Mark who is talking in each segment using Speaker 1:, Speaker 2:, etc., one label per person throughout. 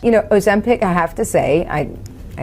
Speaker 1: You know, Ozempic, I have to say, I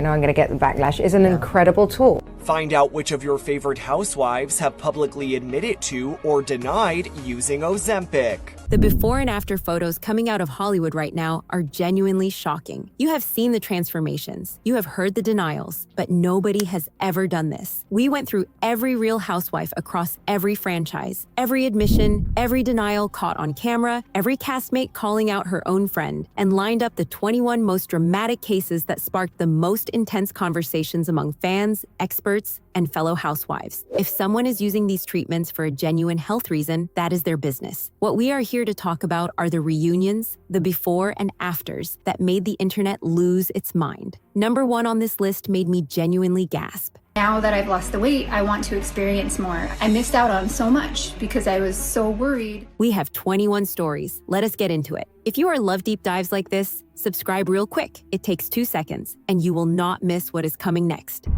Speaker 1: know I'm going to get the backlash, is an incredible tool.
Speaker 2: Find out which of your favorite housewives have publicly admitted to or denied using Ozempic.
Speaker 3: The before and after photos coming out of Hollywood right now are genuinely shocking. You have seen the transformations, you have heard the denials, but nobody has ever done this. We went through every Real Housewife across every franchise, every admission, every denial caught on camera, every castmate calling out her own friend, and lined up the 21 most dramatic cases that sparked the most intense conversations among fans, experts, and fellow housewives. If someone is using these treatments for a genuine health reason, that is their business. What we are here to talk about are the reunions, the before and afters that made the internet lose its mind. Number 1 on this list made me genuinely gasp.
Speaker 4: Now that I've lost the weight, I want to experience more. I missed out on so much because I was so worried.
Speaker 3: We have 21 stories. Let us get into it. If you are love deep dives like this, subscribe real quick. It takes 2 seconds, and you will not miss what is coming next.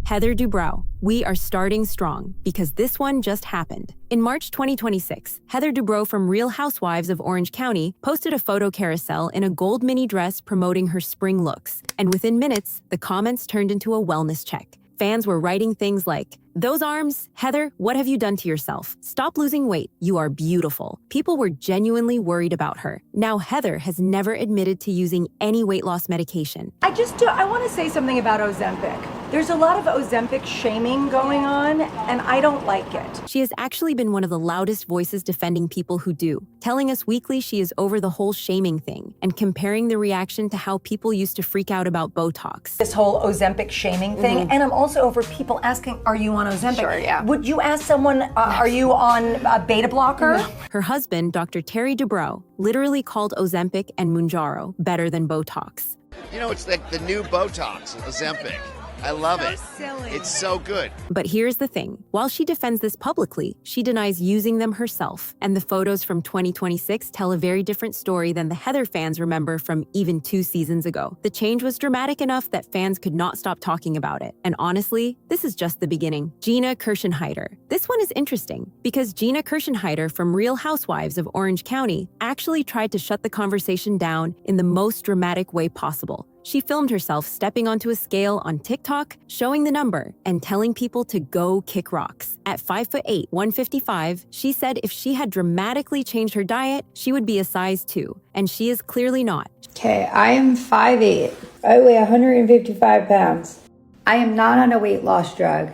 Speaker 3: Heather Dubrow. We are starting strong because this one just happened. In March 2026, Heather Dubrow from Real Housewives of Orange County posted a photo carousel in a gold mini dress promoting her spring looks. And within minutes, the comments turned into a wellness check. Fans were writing things like, "Those arms? Heather, what have you done to yourself? Stop losing weight. You are beautiful." People were genuinely worried about her. Now, Heather has never admitted to using any weight loss medication.
Speaker 5: I want to say something about Ozempic. There's a lot of Ozempic shaming going on, and I don't like it.
Speaker 3: She has actually been one of the loudest voices defending people who do, telling us weekly she is over the whole shaming thing and comparing the reaction to how people used to freak out about Botox.
Speaker 5: This whole Ozempic shaming thing, and I'm also over people asking, are you on Ozempic?
Speaker 6: Sure, yeah.
Speaker 5: Would you ask someone, are you on a beta blocker?
Speaker 6: No.
Speaker 3: Her husband, Dr. Terry Dubrow, literally called Ozempic and Mounjaro better than Botox.
Speaker 7: You know, it's like the new Botox, Ozempic. I love it.
Speaker 6: Silly.
Speaker 7: It's so good.
Speaker 3: But here's the thing. While she defends this publicly, she denies using them herself. And the photos from 2026 tell a very different story than the Heather fans remember from even 2 seasons ago. The change was dramatic enough that fans could not stop talking about it. And honestly, this is just the beginning. Gina Kirschenheiter. This one is interesting because Gina Kirschenheiter from Real Housewives of Orange County actually tried to shut the conversation down in the most dramatic way possible. She filmed herself stepping onto a scale on TikTok, showing the number, and telling people to go kick rocks. At 5'8", 155, she said if she had dramatically changed her diet, she would be a size 2, and she is clearly not.
Speaker 8: Okay, I am 5'8". I weigh 155 pounds. I am not on a weight loss drug,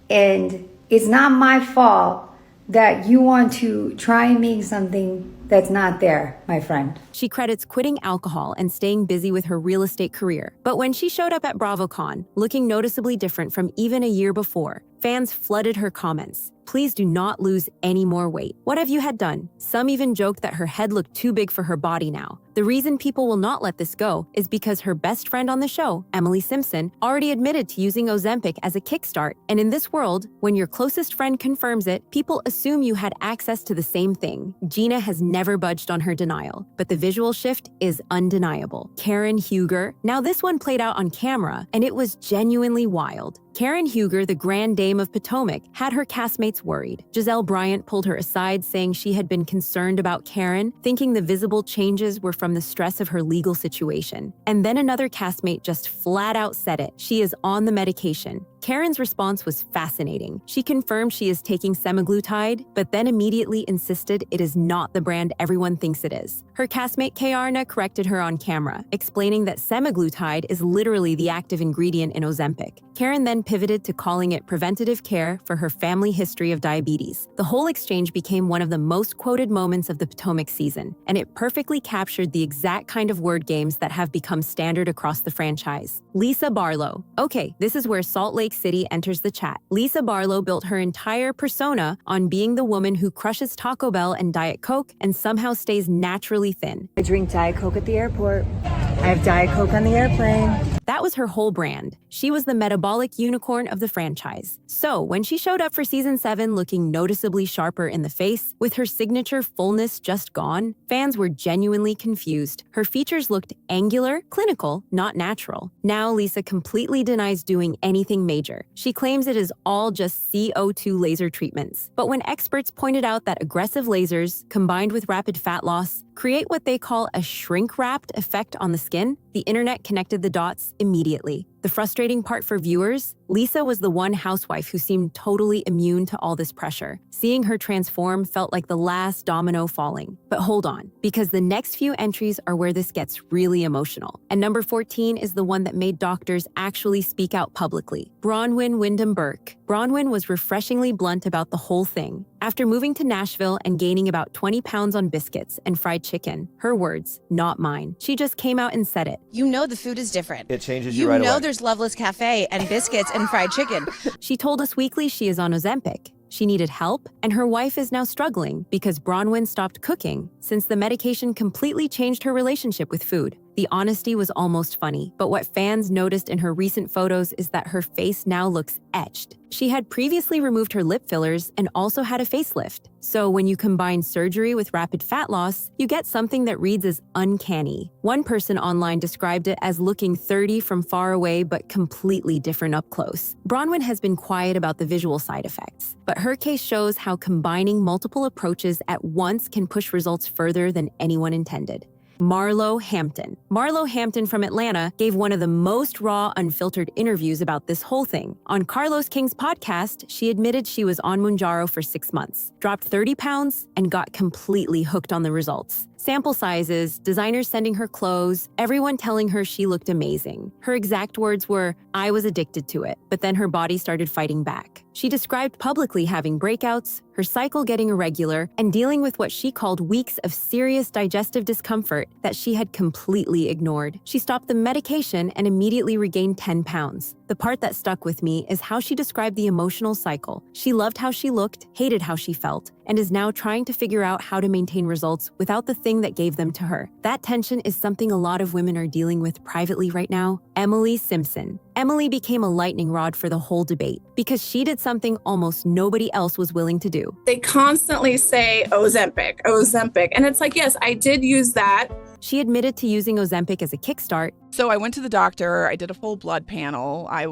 Speaker 8: and it's not my fault that you want to try and make something that's not there, my friend.
Speaker 3: She credits quitting alcohol and staying busy with her real estate career. But when she showed up at BravoCon, looking noticeably different from even a year before, fans flooded her comments. Please do not lose any more weight. What have you had done? Some even joked that her head looked too big for her body now. The reason people will not let this go is because her best friend on the show, Emily Simpson, already admitted to using Ozempic as a kickstart. And in this world, when your closest friend confirms it, people assume you had access to the same thing. Gina has never budged on her denial, but the visual shift is undeniable. Karen Huger. Now this one played out on camera, and it was genuinely wild. Karen Huger, the Grand Dame of Potomac, had her castmates worried. Giselle Bryant pulled her aside, saying she had been concerned about Karen, thinking the visible changes were from the stress of her legal situation. And then another castmate just flat out said it. She is on the medication. Karen's response was fascinating. She confirmed she is taking semaglutide, but then immediately insisted it is not the brand everyone thinks it is. Her castmate Kayarna corrected her on camera, explaining that semaglutide is literally the active ingredient in Ozempic. Karen then pivoted to calling it preventative care for her family history of diabetes. The whole exchange became one of the most quoted moments of the Potomac season, and it perfectly captured the exact kind of word games that have become standard across the franchise. Lisa Barlow. Okay, this is where Salt Lake City enters the chat. Lisa Barlow built her entire persona on being the woman who crushes Taco Bell and Diet Coke and somehow stays naturally thin.
Speaker 1: I drink Diet Coke at the airport. I have Diet Coke on the airplane.
Speaker 3: That was her whole brand. She was the metabolic unicorn of the franchise. So when she showed up for season 7 looking noticeably sharper in the face, with her signature fullness just gone, fans were genuinely confused. Her features looked angular, clinical, not natural. Now Lisa completely denies doing anything major. She claims it is all just CO2 laser treatments. But when experts pointed out that aggressive lasers, combined with rapid fat loss, create what they call a shrink-wrapped effect on the skin. The internet connected the dots immediately. The frustrating part for viewers, Lisa was the one housewife who seemed totally immune to all this pressure. Seeing her transform felt like the last domino falling. But hold on, because the next few entries are where this gets really emotional. And number 14 is the one that made doctors actually speak out publicly. Braunwyn Wyndham Burke. Braunwyn was refreshingly blunt about the whole thing. After moving to Nashville and gaining about 20 pounds on biscuits and fried chicken, her words, not mine. She just came out and said it.
Speaker 6: You know the food is different.
Speaker 9: It changes you right away.
Speaker 6: You know there's Loveless Cafe and biscuits and fried chicken.
Speaker 3: She told Us Weekly she is on Ozempic. She needed help, and her wife is now struggling because Braunwyn stopped cooking since the medication completely changed her relationship with food. The honesty was almost funny, but what fans noticed in her recent photos is that her face now looks etched. She had previously removed her lip fillers and also had a facelift. So when you combine surgery with rapid fat loss, you get something that reads as uncanny. One person online described it as looking 30 from far away but completely different up close. Braunwyn has been quiet about the visual side effects, but her case shows how combining multiple approaches at once can push results further than anyone intended. Marlo Hampton. Marlo Hampton from Atlanta gave one of the most raw, unfiltered interviews about this whole thing. On Carlos King's podcast, she admitted she was on Mounjaro for 6 months, dropped 30 pounds, and got completely hooked on the results. Sample sizes, designers sending her clothes, everyone telling her she looked amazing. Her exact words were, "I was addicted to it," but then her body started fighting back. She described publicly having breakouts, her cycle getting irregular, and dealing with what she called weeks of serious digestive discomfort that she had completely ignored. She stopped the medication and immediately regained 10 pounds. The part that stuck with me is how she described the emotional cycle. She loved how she looked, hated how she felt, and is now trying to figure out how to maintain results without the thing that gave them to her. That tension is something a lot of women are dealing with privately right now. Emily Simpson. Emily became a lightning rod for the whole debate because she did something almost nobody else was willing to do.
Speaker 10: They constantly say Ozempic, Ozempic. And it's like, yes, I did use that.
Speaker 3: She admitted to using Ozempic as a kickstart.
Speaker 11: So I went to the doctor, I did a full blood panel. My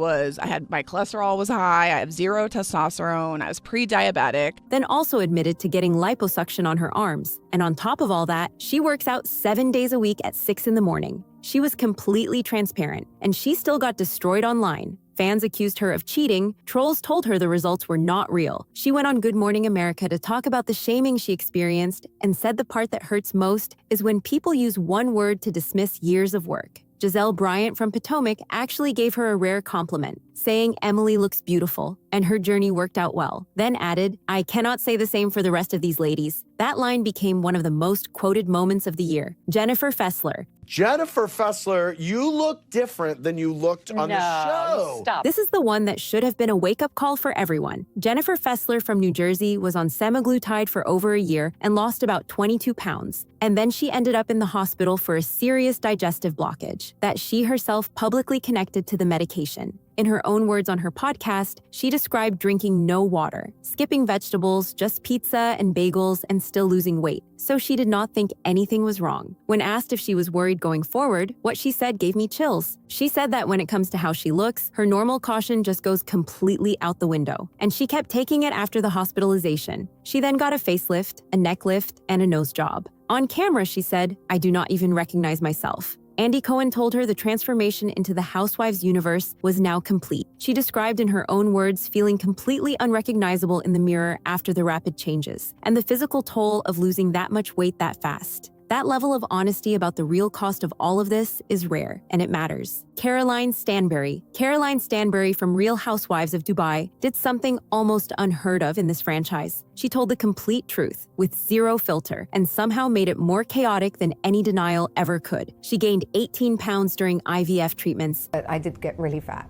Speaker 11: cholesterol was high, I have 0 testosterone, I was pre-diabetic.
Speaker 3: Then also admitted to getting liposuction on her arms. And on top of all that, she works out 7 days a week at 6 in the morning. She was completely transparent, and she still got destroyed online. Fans accused her of cheating. Trolls told her the results were not real. She went on Good Morning America to talk about the shaming she experienced and said the part that hurts most is when people use one word to dismiss years of work. Giselle Bryant from Potomac actually gave her a rare compliment, saying Emily looks beautiful, and her journey worked out well. Then added, "I cannot say the same for the rest of these ladies." That line became one of the most quoted moments of the year. Jennifer Fessler.
Speaker 9: Jennifer Fessler, you look different than you looked on the show.
Speaker 3: Stop. This is the one that should have been a wake-up call for everyone. Jennifer Fessler from New Jersey was on semaglutide for over a year and lost about 22 pounds. And then she ended up in the hospital for a serious digestive blockage that she herself publicly connected to the medication. In her own words on her podcast, she described drinking no water, skipping vegetables, just pizza and bagels, and still losing weight. So she did not think anything was wrong. When asked if she was worried going forward, what she said gave me chills. She said that when it comes to how she looks, her normal caution just goes completely out the window. And she kept taking it after the hospitalization. She then got a facelift, a neck lift, and a nose job. On camera, she said, "I do not even recognize myself." Andy Cohen told her the transformation into the Housewives universe was now complete. She described in her own words feeling completely unrecognizable in the mirror after the rapid changes, and the physical toll of losing that much weight that fast. That level of honesty about the real cost of all of this is rare, and it matters. Caroline Stanbury. Caroline Stanbury from Real Housewives of Dubai did something almost unheard of in this franchise. She told the complete truth with 0 filter and somehow made it more chaotic than any denial ever could. She gained 18 pounds during IVF treatments.
Speaker 1: I did get really fat.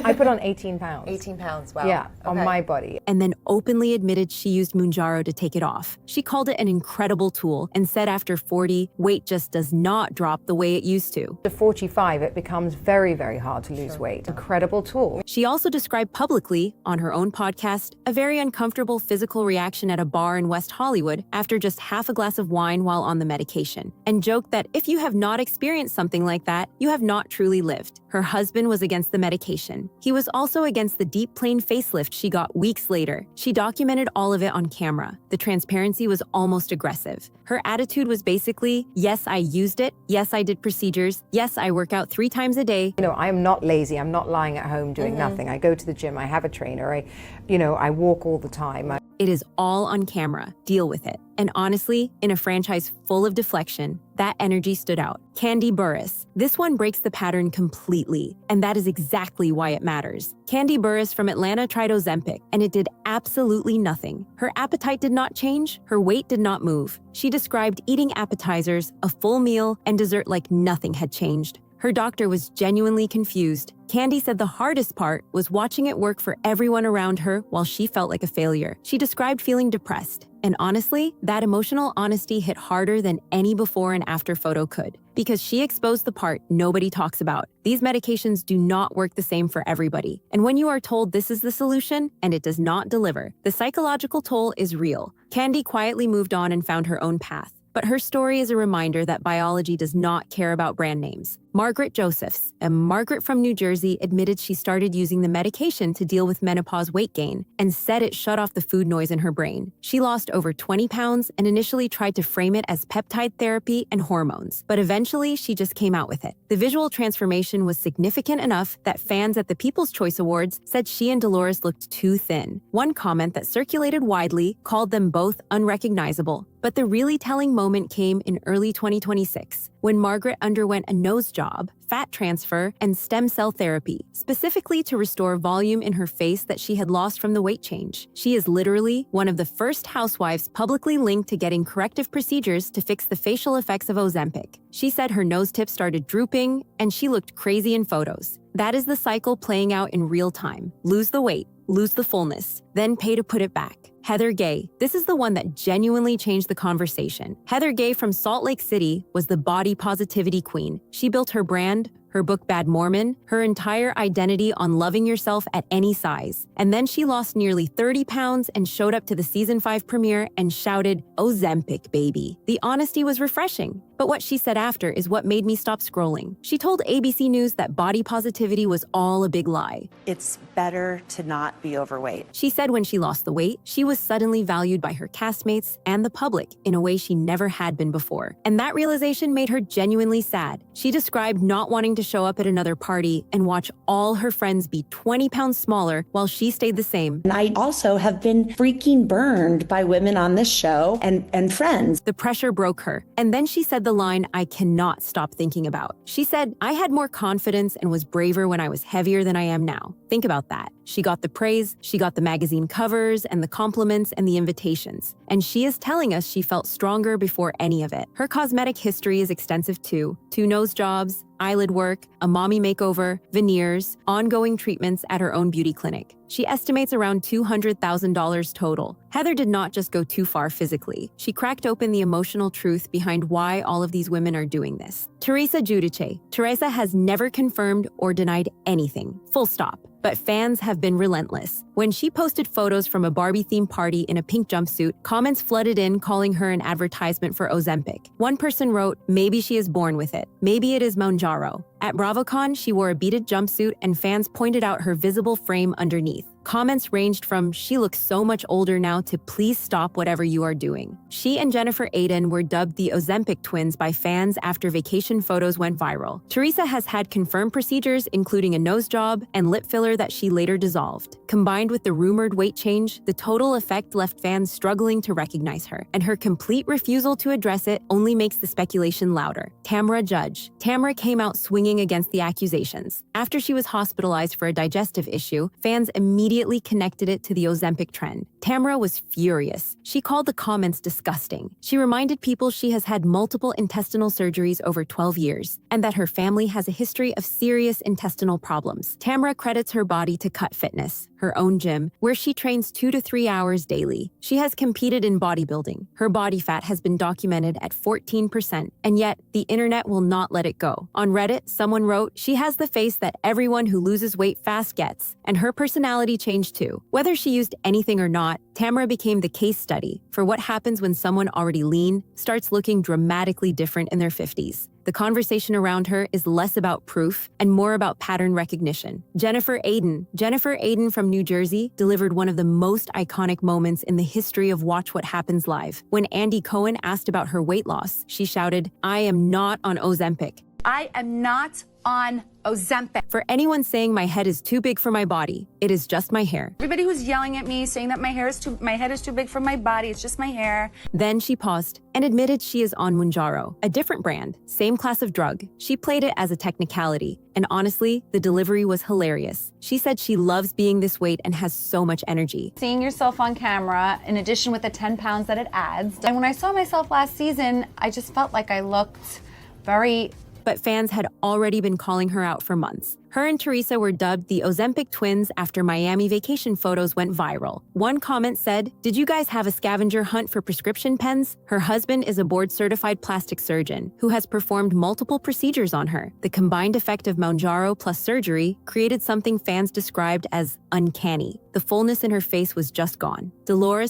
Speaker 1: I put on 18 pounds.
Speaker 12: 18 pounds, wow.
Speaker 1: Yeah, on my body.
Speaker 3: And then openly admitted she used Mounjaro to take it off. She called it an incredible tool and said after 40, weight just does not drop the way it used to.
Speaker 1: At 45, it becomes very, very hard to lose weight. Incredible tool.
Speaker 3: She also described publicly, on her own podcast, a very uncomfortable physical reaction at a bar in West Hollywood after just half a glass of wine while on the medication, and joked that if you have not experienced something like that, you have not truly lived. Her husband was against the medication. He was also against the deep plane facelift she got weeks later. She documented all of it on camera. The transparency was almost aggressive. Her attitude was basically publicly, yes, I used it. Yes, I did procedures. Yes, I work out 3 times a day.
Speaker 1: You know, I am not lazy. I'm not lying at home doing nothing. I go to the gym. I have a trainer. I walk all the time.
Speaker 3: It is all on camera. Deal with it. And honestly, in a franchise full of deflection, that energy stood out. Kandi Burruss. This one breaks the pattern completely, and that is exactly why it matters. Kandi Burruss from Atlanta tried Ozempic, and it did absolutely nothing. Her appetite did not change, her weight did not move. She described eating appetizers, a full meal, and dessert like nothing had changed. Her doctor was genuinely confused. Kandi said the hardest part was watching it work for everyone around her while she felt like a failure. She described feeling depressed. And honestly, that emotional honesty hit harder than any before and after photo could, because she exposed the part nobody talks about. These medications do not work the same for everybody. And when you are told this is the solution and it does not deliver, the psychological toll is real. Kandi quietly moved on and found her own path. But her story is a reminder that biology does not care about brand names. Margaret Josephs, a Margaret from New Jersey, admitted she started using the medication to deal with menopause weight gain and said it shut off the food noise in her brain. She lost over 20 pounds and initially tried to frame it as peptide therapy and hormones, but eventually she just came out with it. The visual transformation was significant enough that fans at the People's Choice Awards said she and Dolores looked too thin. One comment that circulated widely called them both unrecognizable. But the really telling moment came in early 2026, when Margaret underwent a nose job, fat transfer, and stem cell therapy, specifically to restore volume in her face that she had lost from the weight change. She is literally one of the first housewives publicly linked to getting corrective procedures to fix the facial effects of Ozempic. She said her nose tip started drooping, and she looked crazy in photos. That is the cycle playing out in real time. Lose the weight, lose the fullness, then pay to put it back. Heather Gay. This is the one that genuinely changed the conversation. Heather Gay from Salt Lake City was the body positivity queen. She built her brand, her book Bad Mormon, her entire identity on loving yourself at any size. And then she lost nearly 30 pounds and showed up to the season 5 premiere and shouted, "Ozempic, baby." The honesty was refreshing. But what she said after is what made me stop scrolling. She told ABC News that body positivity was all a big lie.
Speaker 12: It's better to not be overweight.
Speaker 3: She said when she lost the weight, she was suddenly valued by her castmates and the public in a way she never had been before. And that realization made her genuinely sad. She described not wanting to show up at another party and watch all her friends be 20 pounds smaller while she stayed the same.
Speaker 12: And I also have been freaking burned by women on this show and friends.
Speaker 3: The pressure broke her. And then she said the line I cannot stop thinking about. She said, "I had more confidence and was braver when I was heavier than I am now." Think about that. She got the praise, she got the magazine covers and the compliments and the invitations. And she is telling us she felt stronger before any of it. Her cosmetic history is extensive too. 2 nose jobs, eyelid work, a mommy makeover, veneers, ongoing treatments at her own beauty clinic. She estimates around $200,000 total. Heather did not just go too far physically. She cracked open the emotional truth behind why all of these women are doing this. Teresa Giudice. Teresa has never confirmed or denied anything. Full stop. But fans have been relentless. When she posted photos from a Barbie-themed party in a pink jumpsuit, comments flooded in calling her an advertisement for Ozempic. One person wrote, "Maybe she is born with it. Maybe it is Mounjaro." At BravoCon, she wore a beaded jumpsuit and fans pointed out her visible frame underneath. Comments ranged from, "She looks so much older now," to "Please stop whatever you are doing." She and Jennifer Aydin were dubbed the Ozempic twins by fans after vacation photos went viral. Teresa has had confirmed procedures, including a nose job and lip filler that she later dissolved. Combined with the rumored weight change, the total effect left fans struggling to recognize her, and her complete refusal to address it only makes the speculation louder. Tamra Judge. Tamra came out swinging against the accusations. After she was hospitalized for a digestive issue, fans immediately connected it to the Ozempic trend. Tamra was furious. She called the comments disgusting. She reminded people she has had multiple intestinal surgeries over 12 years, and that her family has a history of serious intestinal problems. Tamra credits her body to Cut Fitness, her own gym, where she trains 2 to 3 hours daily. She has competed in bodybuilding. Her body fat has been documented at 14%, and yet the internet will not let it go. On Reddit, someone wrote, "She has the face that everyone who loses weight fast gets, and her personality change changed too. Whether she used anything or not, Tamra became the case study for what happens when someone already lean starts looking dramatically different in their 50s. The conversation around her is less about proof and more about pattern recognition. Jennifer Aydin from New Jersey delivered one of the most iconic moments in the history of Watch What Happens Live. When Andy Cohen asked about her weight loss, she shouted, "I am not on Ozempic."
Speaker 13: I am not on Ozempic.
Speaker 3: For anyone saying my head is too big for my body, it is just my hair.
Speaker 13: Everybody who's yelling at me, saying that my head is too big for my body, it's just my hair.
Speaker 3: Then she paused and admitted she is on Mounjaro, a different brand, same class of drug. She played it as a technicality, and honestly, the delivery was hilarious. She said she loves being this weight and has so much energy.
Speaker 14: Seeing yourself on camera, in addition with the 10 pounds that it adds. And when I saw myself last season, I just felt like I looked very...
Speaker 3: But fans had already been calling her out for months. Her and Teresa were dubbed the Ozempic twins after Miami vacation photos went viral. One comment said, "Did you guys have a scavenger hunt for prescription pens?" Her husband is a board-certified plastic surgeon who has performed multiple procedures on her. The combined effect of Mounjaro plus surgery created something fans described as uncanny. The fullness in her face was just gone.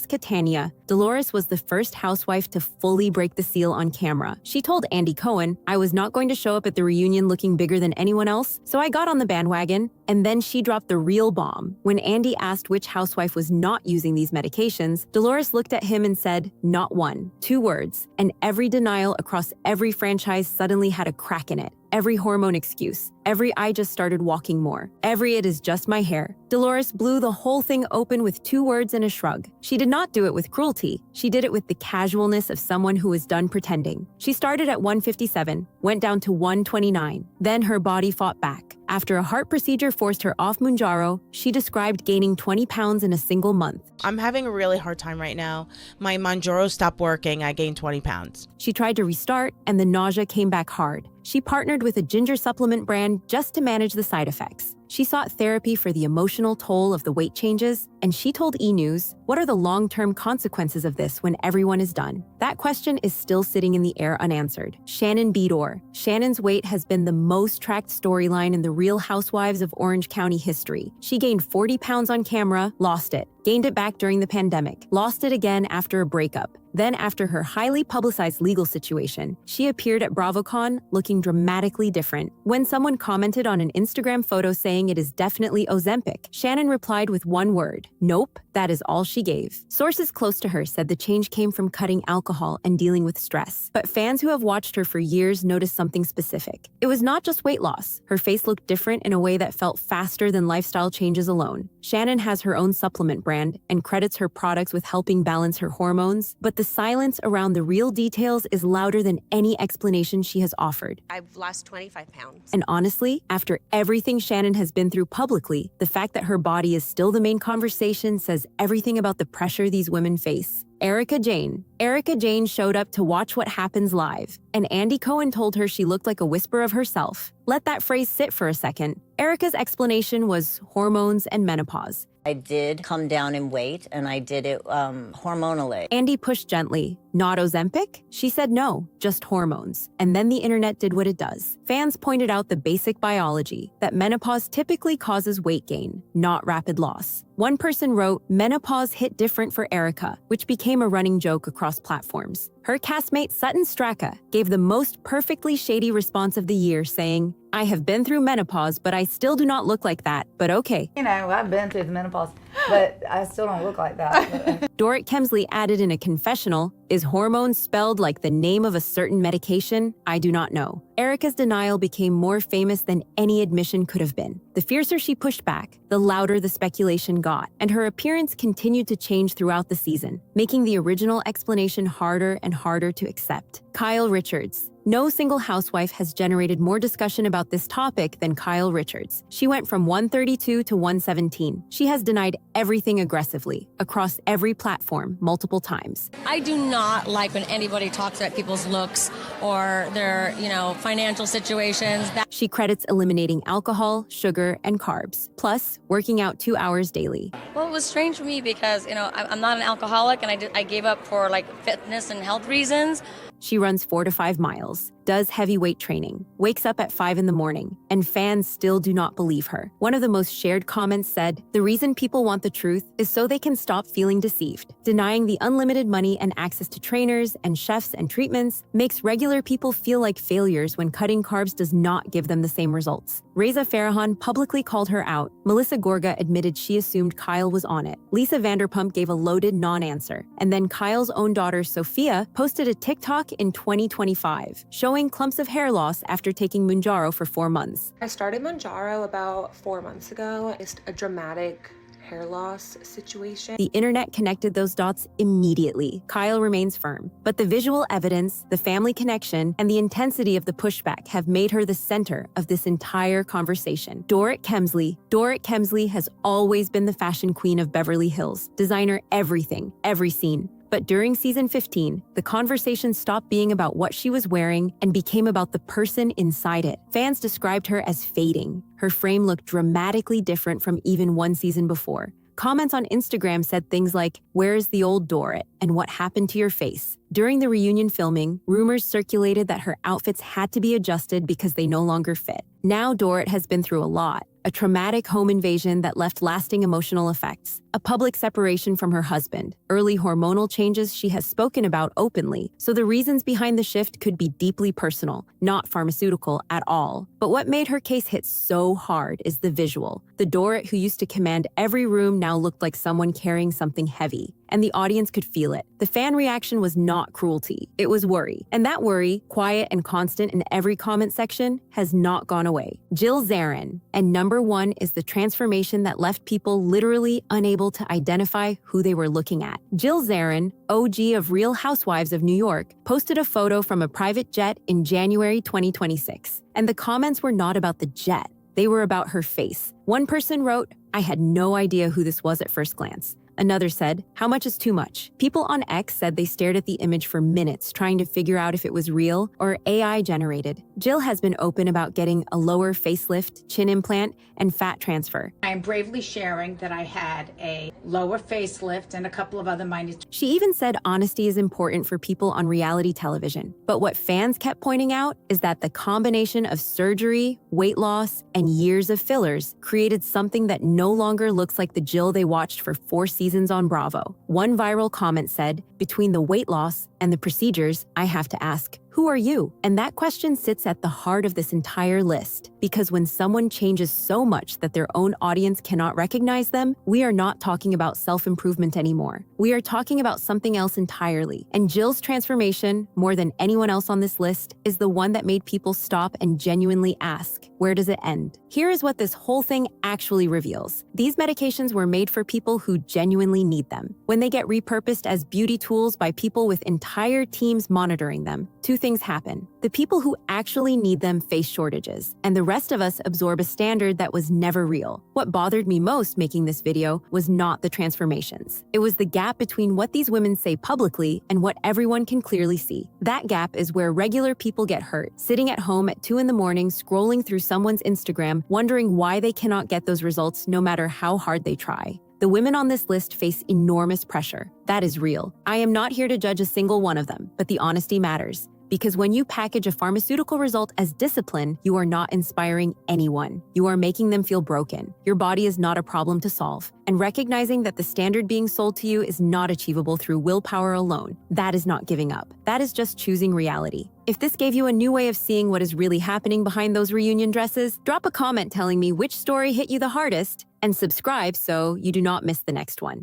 Speaker 3: Catania. Dolores was the first housewife to fully break the seal on camera. She told Andy Cohen, "I was not going to show up at the reunion looking bigger than anyone else, so I got on the bandwagon." And then she dropped the real bomb. When Andy asked which housewife was not using these medications, Dolores looked at him and said, "Not one." 2 words. And every denial across every franchise suddenly had a crack in it. Every hormone excuse. Every "I just started walking more." Every "it is just my hair." Dolores blew the whole thing open with 2 words and a shrug. She did not do it with cruelty. She did it with the casualness of someone who is done pretending. She started at 157, went down to 129. Then her body fought back. After a heart procedure forced her off Mounjaro, she described gaining 20 pounds in a single month.
Speaker 15: "I'm having a really hard time right now. My Mounjaro stopped working. I gained 20 pounds.
Speaker 3: She tried to restart, and the nausea came back hard. She partnered with a ginger supplement brand just to manage the side effects. She sought therapy for the emotional toll of the weight changes, and she told E! News, "What are the long-term consequences of this when everyone is done?" That question is still sitting in the air unanswered. Shannon Beador. Shannon's weight has been the most tracked storyline in the Real Housewives of Orange County history. She gained 40 pounds on camera, lost it, gained it back during the pandemic, lost it again after a breakup. Then after her highly publicized legal situation, she appeared at BravoCon looking dramatically different. When someone commented on an Instagram photo saying it is definitely Ozempic, Shannon replied with 1 word, "Nope." That is all she gave. Sources close to her said the change came from cutting alcohol and dealing with stress. But fans who have watched her for years noticed something specific. It was not just weight loss. Her face looked different in a way that felt faster than lifestyle changes alone. Shannon has her own supplement brand and credits her products with helping balance her hormones, but the silence around the real details is louder than any explanation she has offered.
Speaker 16: "I've lost 25 pounds.
Speaker 3: And honestly, after everything Shannon has been through publicly, the fact that her body is still the main conversation says everything about the pressure these women face. Erika Jayne showed up to Watch What Happens Live, and Andy Cohen told her she looked like a whisper of herself. Let that phrase sit for a second. Erika's explanation was hormones and menopause.
Speaker 17: I did come down in weight, and I did it hormonally.
Speaker 3: Andy pushed gently. Not Ozempic? She said no, just hormones. And then the internet did what it does. Fans pointed out the basic biology, that menopause typically causes weight gain, not rapid loss. One person wrote, "Menopause hit different for Erika," which became a running joke across platforms. Her castmate Sutton Straka gave the most perfectly shady response of the year, saying, "I have been through menopause, but I still do not look like that, but okay."
Speaker 18: You know, I've been through the menopause, but I still don't look like that.
Speaker 3: Dorit Kemsley added in a confessional, "Is hormone spelled like the name of a certain medication? I do not know." Erika's denial became more famous than any admission could have been. The fiercer she pushed back, the louder the speculation got, and her appearance continued to change throughout the season, making the original explanation harder and harder to accept. Kyle Richards. No single housewife has generated more discussion about this topic than Kyle Richards. She went from 132 to 117. She has denied everything aggressively, across every platform, multiple times.
Speaker 19: I do not like when anybody talks about people's looks or their, financial situations.
Speaker 3: She credits eliminating alcohol, sugar, and carbs, plus working out 2 hours daily.
Speaker 19: Well, it was strange for me because, I'm not an alcoholic and I gave up for fitness and health reasons.
Speaker 3: She runs 4 to 5 miles, does heavyweight training, wakes up at 5 in the morning, and fans still do not believe her. One of the most shared comments said, "The reason people want the truth is so they can stop feeling deceived. Denying the unlimited money and access to trainers and chefs and treatments makes regular people feel like failures when cutting carbs does not give them the same results." Reza Farahàn publicly called her out. Melissa Gorga admitted she assumed Kyle was on it. Lisa Vanderpump gave a loaded non-answer. And then Kyle's own daughter, Sophia, posted a TikTok in 2025, showing clumps of hair loss after taking Mounjaro for 4 months.
Speaker 20: I started Mounjaro about 4 months ago. It's a dramatic hair loss situation.
Speaker 3: The internet connected those dots immediately. Kyle remains firm, but the visual evidence, the family connection, and the intensity of the pushback have made her the center of this entire conversation. Dorit Kemsley has always been the fashion queen of Beverly Hills, designer everything, every scene. But during season 15, the conversation stopped being about what she was wearing and became about the person inside it. Fans described her as fading. Her frame looked dramatically different from even one season before. Comments on Instagram said things like, "Where's the old Dorit? And what happened to your face?" During the reunion filming, rumors circulated that her outfits had to be adjusted because they no longer fit. Now Dorit has been through a lot. A traumatic home invasion that left lasting emotional effects, a public separation from her husband, early hormonal changes she has spoken about openly, so the reasons behind the shift could be deeply personal, not pharmaceutical at all. But what made her case hit so hard is the visual. The Dorit who used to command every room now looked like someone carrying something heavy, and the audience could feel it. The fan reaction was not cruelty, it was worry. And that worry, quiet and constant in every comment section, has not gone away. Jill Zarin, and number one is the transformation that left people literally unable to identify who they were looking at. Jill Zarin, OG of Real Housewives of New York, posted a photo from a private jet in January 2026. And the comments were not about the jet, they were about her face. One person wrote, "I had no idea who this was at first glance." Another said, "How much is too much?" People on X said they stared at the image for minutes trying to figure out if it was real or AI generated. Jill has been open about getting a lower facelift, chin implant, and fat transfer.
Speaker 21: I am bravely sharing that I had a lower facelift and a couple of other minor.
Speaker 3: She even said honesty is important for people on reality television. But what fans kept pointing out is that the combination of surgery, weight loss, and years of fillers created something that no longer looks like the Jill they watched for 4 seasons on Bravo. One viral comment said, "Between the weight loss and the procedures, I have to ask, who are you?" And that question sits at the heart of this entire list. Because when someone changes so much that their own audience cannot recognize them, we are not talking about self-improvement anymore. We are talking about something else entirely. And Jill's transformation, more than anyone else on this list, is the one that made people stop and genuinely ask, where does it end? Here is what this whole thing actually reveals. These medications were made for people who genuinely need them. When they get repurposed as beauty tools by people with entire teams monitoring them, 2 things happen. The people who actually need them face shortages, and the rest of us absorb a standard that was never real. What bothered me most making this video was not the transformations. It was the gap between what these women say publicly and what everyone can clearly see. That gap is where regular people get hurt, sitting at home at 2 in the morning scrolling through someone's Instagram, wondering why they cannot get those results no matter how hard they try. The women on this list face enormous pressure. That is real. I am not here to judge a single one of them, but the honesty matters. Because when you package a pharmaceutical result as discipline, you are not inspiring anyone. You are making them feel broken. Your body is not a problem to solve. And recognizing that the standard being sold to you is not achievable through willpower alone, that is not giving up. That is just choosing reality. If this gave you a new way of seeing what is really happening behind those reunion dresses, drop a comment telling me which story hit you the hardest, and subscribe so you do not miss the next one.